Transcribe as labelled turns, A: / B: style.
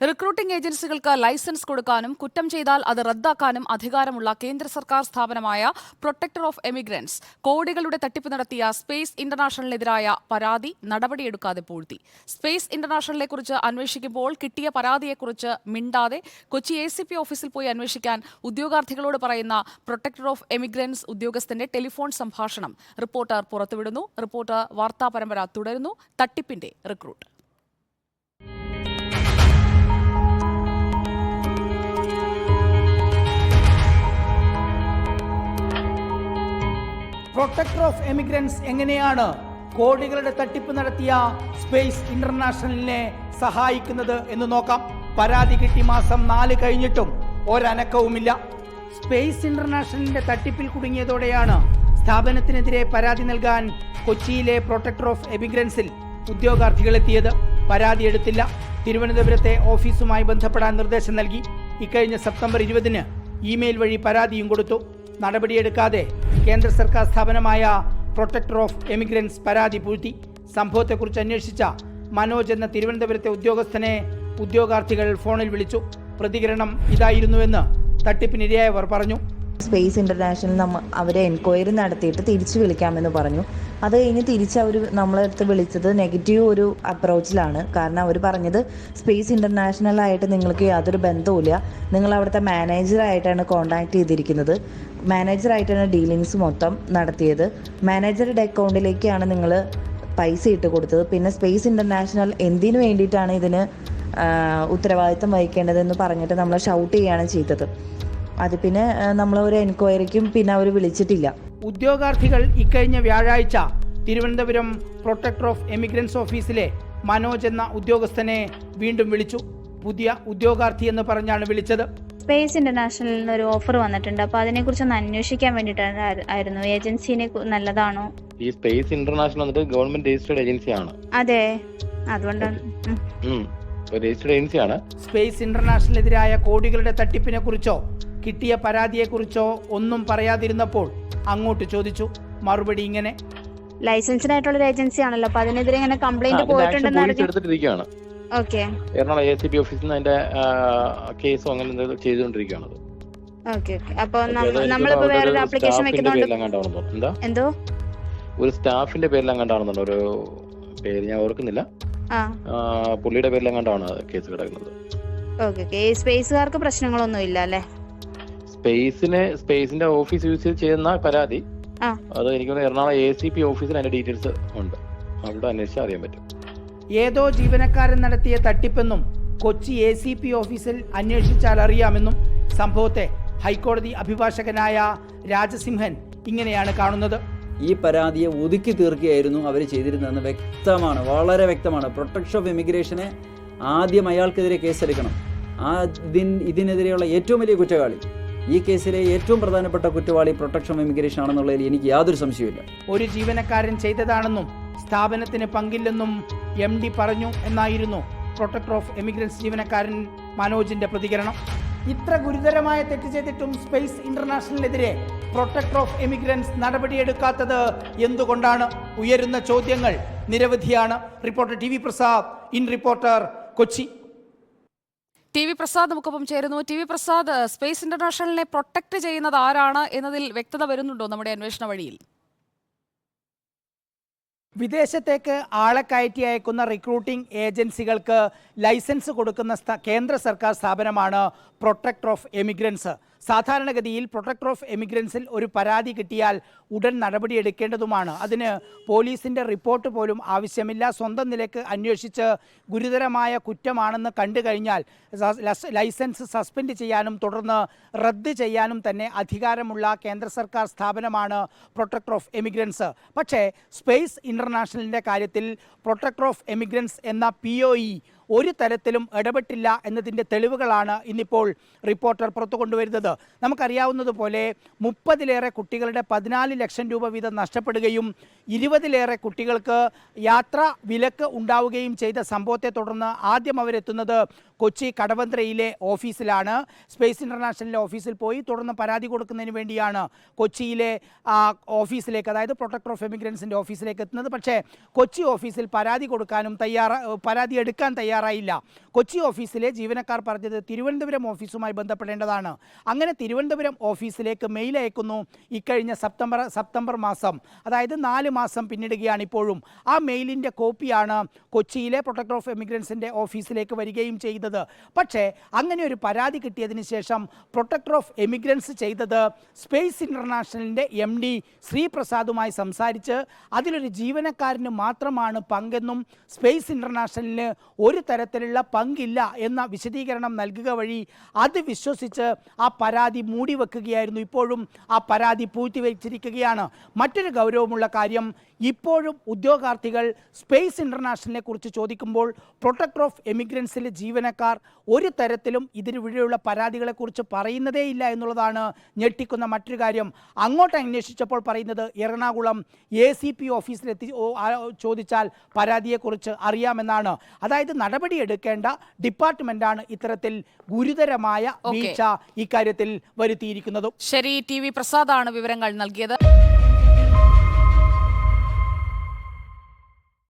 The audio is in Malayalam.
A: റിക്രൂട്ടിംഗ് ഏജൻസികൾക്ക് ലൈസൻസ് കൊടുക്കാനും കുറ്റം ചെയ്താൽ അത് റദ്ദാക്കാനും അധികാരമുള്ള കേന്ദ്ര സർക്കാർ സ്ഥാപനമായ പ്രൊട്ടക്ടർ ഓഫ് എമിഗ്രൻസ് കോടികളുടെ തട്ടിപ്പ് നടത്തിയ സ്പേസ് ഇന്റർനാഷണലിനെതിരായ പരാതി നടപടിയെടുക്കാതെ പൂഴ്ത്തി. സ്പേസ് ഇന്റർനാഷണലിനെക്കുറിച്ച് അന്വേഷിക്കുമ്പോൾ കിട്ടിയ പരാതിയെക്കുറിച്ച് മിണ്ടാതെ കൊച്ചി ACP ഓഫീസിൽ പോയി അന്വേഷിക്കാൻ ഉദ്യോഗാർത്ഥികളോട് പറയുന്ന പ്രൊട്ടക്ടർ ഓഫ് എമിഗ്രൻസ് ഉദ്യോഗസ്ഥന്റെ ടെലിഫോൺ സംഭാഷണം റിപ്പോർട്ടർ പുറത്തുവിടുന്നു. റിപ്പോർട്ടർ വാർത്താ പരമ്പര തുടരുന്നു. തട്ടിപ്പിന്റെ റിക്രൂട്ട്.
B: പ്രൊട്ടക്ടർ ഓഫ് എമിഗ്രൻസ് എങ്ങനെയാണ് കോടികളുടെ തട്ടിപ്പ് നടത്തിയ സ്പേസ് ഇന്റർനാഷണലിനെ സഹായിക്കുന്നത് എന്ന് നോക്കാം. പരാതി കിട്ടി മാസം 4 കഴിഞ്ഞിട്ടും ഒരനക്കവുമില്ല. സ്പേസ് ഇന്റർനാഷണലിന്റെ തട്ടിപ്പിൽ കുടുങ്ങിയതോടെയാണ് സ്ഥാപനത്തിനെതിരെ പരാതി നൽകാൻ കൊച്ചിയിലെ പ്രൊട്ടക്ടർ ഓഫ് എമിഗ്രൻസിൽ ഉദ്യോഗാർത്ഥികൾ എത്തിയത്. പരാതി എടുത്തില്ല. തിരുവനന്തപുരത്തെ ഓഫീസുമായി ബന്ധപ്പെടാൻ നിർദ്ദേശം നൽകി. ഇക്കഴിഞ്ഞ സെപ്റ്റംബർ 20-ന് ഇമെയിൽ വഴി പരാതിയും കൊടുത്തു. നടപടിയെടുക്കാതെ കേന്ദ്ര സർക്കാർ സ്ഥാപനമായ പ്രൊട്ടക്ടർ ഓഫ് എമിഗ്രൻസ് പരാതി പൂഴ്ത്തി. സംഭവത്തെക്കുറിച്ച് അന്വേഷിച്ച മനോജ് എന്ന തിരുവനന്തപുരത്തെ ഉദ്യോഗസ്ഥനെ ഉദ്യോഗാർത്ഥികൾ ഫോണിൽ വിളിച്ചു. പ്രതികരണം ഇതായിരുന്നുവെന്ന് തട്ടിപ്പിനിരയായവർ പറഞ്ഞു.
C: സ്പേസ് ഇന്റർനാഷണൽ അവരെ എൻക്വയറി നടത്തിയിട്ട് തിരിച്ചു വിളിക്കാമെന്ന് പറഞ്ഞു. അത് കഴിഞ്ഞ് അവർ നമ്മളടുത്ത് വിളിച്ചത് നെഗറ്റീവ് ഒരു അപ്രോച്ചിലാണ്. കാരണം അവർ പറഞ്ഞത് സ്പേസ് ഇന്റർനാഷണലായിട്ട് നിങ്ങൾക്ക് യാതൊരു ബന്ധവുമില്ല, നിങ്ങൾ അവിടുത്തെ മാനേജറായിട്ടാണ് കോൺടാക്ട് ചെയ്തിരിക്കുന്നത്, മാനേജറായിട്ടാണ് ഡീലിങ്സ് മൊത്തം നടത്തിയത്, മാനേജറുടെ അക്കൗണ്ടിലേക്കാണ് നിങ്ങൾ പൈസ ഇട്ട് കൊടുത്തത്, പിന്നെ സ്പേസ് ഇന്റർനാഷണൽ എന്തിനു വേണ്ടിയിട്ടാണ് ഇതിന് ഉത്തരവാദിത്തം വഹിക്കേണ്ടതെന്ന് പറഞ്ഞിട്ട് നമ്മളെ ഷൗട്ട് ചെയ്യുകയാണ് ചെയ്തത്. അത് പിന്നെ നമ്മളൊരു എൻക്വയറിക്കും പിന്നെ അവർ വിളിച്ചിട്ടില്ല.
B: ഉദ്യോഗാർത്ഥികൾ ഇക്കഴിഞ്ഞ വ്യാഴാഴ്ച തിരുവനന്തപുരം പ്രൊട്ടക്ടർ ഓഫ് എമിഗ്രൻസ് ഓഫീസിലെ മനോജ് എന്ന ഉദ്യോഗസ്ഥനെ വീണ്ടും വിളിച്ചു. പുതിയ ഉദ്യോഗാർത്ഥി എന്ന് പറഞ്ഞാണ് വിളിച്ചത്.
D: സ്പേസ് ഇന്റർനാഷണലിൽ നിന്ന് ഒരു ഓഫർ വന്നിട്ടുണ്ട്, അപ്പൊ അതിനെ കുറിച്ച് ഒന്ന് അന്വേഷിക്കാൻ വേണ്ടിയിട്ടായിരുന്നു. ഏജൻസിനെ നല്ലതാണോ?
E: ഈ സ്പേസ് ഇന്റർനാഷണൽ വന്നിട്ട് ഗവൺമെന്റ് രജിസ്റ്റേർഡ് ഏജൻസിയാണ്.
D: അതെ, അതുകൊണ്ടാണ്
E: രജിസ്റ്റേർഡ് ഏജൻസിയാണ്.
B: സ്പേസ് ഇന്റർനാഷണലിനെതിരായ കോടികളുടെ തട്ടിപ്പിനെ കുറിച്ചോ കിട്ടിയ പരാതിയെക്കുറിച്ചോ ഒന്നും പറയാതിരുന്നപ്പോൾ അങ്ങോട്ട് ചോദിച്ചു. മറുപടി ഇങ്ങനെ:
D: ലൈസൻസ്ഡ് ഒരു ഏജൻസി ആണല്ലോ, അപ്പൊ അതിനെതിരെ ഇങ്ങനെ കംപ്ലൈന്റ് പോയിട്ടുണ്ടെന്ന്
E: എടുത്തിട്ടിരിക്കുകയാണ്.
D: ഓക്കെ,
E: എറണാകുളം ACP ഓഫീസിൽ നിന്ന് അതിന്റെ കേസോ അങ്ങനെ ചെയ്തുകൊണ്ടിരിക്കുകയാണ്.
D: Okay okay. അപ്പൊ നമ്മളിപ്പോ വേറൊരു ആപ്ലിക്കേഷൻ വെക്കുന്നുണ്ട്. എന്തോ
E: ഒരു സ്റ്റാഫിന്റെ പേരിലെങ്ങാണ്ടാണെന്നുണ്ടോ, ഒരു പേര് ഞാൻ ഓർക്കുന്നില്ല, പുള്ളിയുടെ പേരിലെങ്ങാണ്ടാണ് കേസ് കിടക്കുന്നത്.
D: Okay okay. സ്പേസുകാർക്ക് പ്രശ്നങ്ങളൊന്നും ഇല്ല അല്ലേ?
E: സ്പേസിന്റെ ഓഫീസ് യൂസ് ചെയ്യുന്ന പരാതി അത് എനിക്ക് എറണാകുളം ACP ഓഫീസിൽ അതിന്റെ ഡീറ്റെയിൽസ് ഉണ്ട്, അവിടെ അന്വേഷിച്ചാൽ അറിയാൻ പറ്റും.
B: ഏതോ ജീവനക്കാരൻ നടത്തിയ തട്ടിപ്പെന്നും കൊച്ചി ACP ഓഫീസിൽ അന്വേഷിച്ചാൽ അറിയാമെന്നും സംഭവത്തെ ഹൈക്കോടതി അഭിഭാഷകനായ രാജസിംഹൻ ഇങ്ങനെയാണ് കാണുന്നത്.
F: ഈ പരാതിയെ ഒതുക്കി തീർക്കുകയായിരുന്നു അവർ ചെയ്തിരുന്നതെന്ന് വ്യക്തമാണ്, വളരെ വ്യക്തമാണ്. പ്രൊട്ടക്ഷൻ ഓഫ് എമിഗ്രേഷനെ ആദ്യം അയാൾക്കെതിരെ കേസെടുക്കണം. ഇതിനെതിരെയുള്ള ഏറ്റവും വലിയ കുറ്റവാളി, ഈ കേസിലെ ഏറ്റവും പ്രധാനപ്പെട്ട കുറ്റവാളി പ്രൊട്ടക്ഷൻ ഓഫ് എമിഗ്രേഷൻ ആണെന്നുള്ളതിൽ എനിക്ക് യാതൊരു സംശയമില്ല.
B: ഒരു ജീവനക്കാരൻ ചെയ്തതാണെന്നും സ്ഥാപനത്തിന് പങ്കില്ലെന്നും MD പറഞ്ഞു എന്നായിരുന്നു പ്രൊട്ടക്ടർ ഓഫ് എമിഗ്രൻസ് ജീവനക്കാരൻ മനോജിന്റെ പ്രതികരണം. ഇത്ര ഗുരുതരമായ തെറ്റ് ചെയ്തിട്ടും സ്പേസ് ഇന്റർനാഷണലിനെതിരെ പ്രൊട്ടക്ടർ ഓഫ് എമിഗ്രൻസ് നടപടിയെടുക്കാത്തത് എന്തുകൊണ്ടാണ്? ഉയരുന്ന ചോദ്യങ്ങൾ നിരവധിയാണ്. Reporter TV Prasad, in reporter, Kochi.
A: TV Prasad നമുക്കൊപ്പം ചേരുന്നു. TV പ്രസാദ്, സ്പേസ് ഇന്റർനാഷണലിനെ പ്രൊട്ടക്ട് ചെയ്യുന്നത് ആരാണ് എന്നതിൽ വ്യക്തത വരുന്നുണ്ടോ നമ്മുടെ അന്വേഷണ വഴിയിൽ?
B: വിദേശത്തേക്ക് ആളെ കയറ്റി അയക്കുന്ന റിക്രൂട്ടിംഗ് ഏജൻസികൾക്ക് ലൈസൻസ് കൊടുക്കുന്ന കേന്ദ്ര സർക്കാർ സ്ഥാപനമാണ് പ്രൊട്ടക്ടർ ഓഫ് എമിഗ്രൻസ്. സാധാരണഗതിയിൽ പ്രൊട്ടക്ടർ ഓഫ് എമിഗ്രൻസിൽ ഒരു പരാതി കിട്ടിയാൽ ഉടൻ നടപടിയെടുക്കേണ്ടതുമാണ്. അതിന് പോലീസിൻ്റെ റിപ്പോർട്ട് പോലും ആവശ്യമില്ല. സ്വന്തം നിലയ്ക്ക് അന്വേഷിച്ച് ഗുരുതരമായ കുറ്റമാണെന്ന് കണ്ടു കഴിഞ്ഞാൽ ലൈസൻസ് സസ്പെൻഡ് ചെയ്യാനും തുടർന്ന് റദ്ദ് ചെയ്യാനും തന്നെ അധികാരമുള്ള കേന്ദ്ര സർക്കാർ സ്ഥാപനമാണ് പ്രൊട്ടക്ടർ ഓഫ് എമിഗ്രൻസ്. പക്ഷേ സ്പേസ് ഇന്റർനാഷണലിൻ്റെ കാര്യത്തിൽ പ്രൊട്ടക്ടർ ഓഫ് എമിഗ്രൻസ് എന്ന POE ഒരു തരത്തിലും ഇടപെട്ടില്ല എന്നതിൻ്റെ തെളിവുകളാണ് ഇന്നിപ്പോൾ റിപ്പോർട്ടർ പുറത്തു കൊണ്ടുവരുന്നത്. നമുക്കറിയാവുന്നതുപോലെ 30-ലേറെ കുട്ടികളുടെ 14 ലക്ഷം രൂപ വീതം നഷ്ടപ്പെടുകയും 20-ലേറെ കുട്ടികൾക്ക് യാത്രാ വിലക്ക് ഉണ്ടാവുകയും ചെയ്ത സംഭവത്തെ തുടർന്ന് ആദ്യം അവരെത്തുന്നത് കൊച്ചി കടവന്ത്രയിലെ ഓഫീസിലാണ്. സ്പേസ് ഇൻ്റർനാഷണലിലെ ഓഫീസിൽ പോയി തുടർന്ന് പരാതി കൊടുക്കുന്നതിന് വേണ്ടിയാണ് കൊച്ചിയിലെ ഓഫീസിലേക്ക്, അതായത് പ്രൊട്ടക്ടർ ഓഫ് എമിഗ്രൻസിൻ്റെ ഓഫീസിലേക്ക് എത്തുന്നത്. പക്ഷേ കൊച്ചി ഓഫീസിൽ പരാതി എടുക്കാൻ തയ്യാറായില്ല. കൊച്ചി ഓഫീസിലെ ജീവനക്കാർ പറഞ്ഞത് തിരുവനന്തപുരം ഓഫീസുമായി ബന്ധപ്പെടേണ്ടതാണ്. അങ്ങനെ തിരുവനന്തപുരം ഓഫീസിലേക്ക് മെയിൽ അയക്കുന്നു. ഇക്കഴിഞ്ഞ സെപ്റ്റംബർ മാസം, അതായത് 4 മാസം പിന്നിടുകയാണ് ഇപ്പോഴും. ആ മെയിലിൻ്റെ കോപ്പിയാണ് കൊച്ചിയിലെ പ്രൊട്ടക്ടർ ഓഫ് എമിഗ്രൻസിൻ്റെ ഓഫീസിലേക്ക് വരികയും ചെയ്തത്. പക്ഷേ അങ്ങനെ ഒരു പരാതി കിട്ടിയതിന് ശേഷം പ്രൊട്ടക്ടർ ഓഫ് എമിഗ്രൻസ് ചെയ്തത് സ്പേസ് ഇൻ്റർനാഷണലിൻ്റെ MD ശ്രീപ്രസാദുമായി സംസാരിച്ച് അതിലൊരു ജീവനക്കാരന് മാത്രമാണ് പങ്കെന്നും സ്പേസ് ഇൻ്റർനാഷണലിന് ഒരു തരത്തിലുള്ള പങ്കില്ല എന്ന വിശദീകരണം നൽകുക വഴി അത് വിശ്വസിച്ച് ആ പരാതി മൂടിവെക്കുകയായിരുന്നു. ഇപ്പോഴും ആ പരാതി പൂഴ്ത്തിവെച്ചിരിക്കുകയാണ്. മറ്റൊരു ഗൗരവമുള്ള കാര്യം, ഇപ്പോഴും ഉദ്യോഗാർത്ഥികൾ സ്പേസ് ഇൻ്റർനാഷണലിനെ കുറിച്ച് ചോദിക്കുമ്പോൾ പ്രൊട്ടക്ടർ ഓഫ് എമിഗ്രൻസിലെ ജീവനക്കാർ ഒരു തരത്തിലും ഇതിനുവേണ്ടിയുള്ള പരാതികളെക്കുറിച്ച് പറയുന്നതേയില്ല എന്നുള്ളതാണ് ഞെട്ടിക്കുന്ന മറ്റൊരു കാര്യം. അങ്ങോട്ട് അന്വേഷിച്ചപ്പോൾ പറയുന്നത് എറണാകുളം ACP ഓഫീസിലെത്തി ചോദിച്ചാൽ പരാതിയെക്കുറിച്ച് അറിയാമെന്നാണ്. അതായത് നടപടിയെടുക്കേണ്ട ഡിപ്പാർട്ട്മെൻറ്റാണ് ഇത്തരത്തിൽ ഗുരുതരമായ വീഴ്ച ഇക്കാര്യത്തിൽ വരുത്തിയിരിക്കുന്നത്.
A: ശരി, TV പ്രസാദാണ് വിവരങ്ങൾ നൽകിയത്.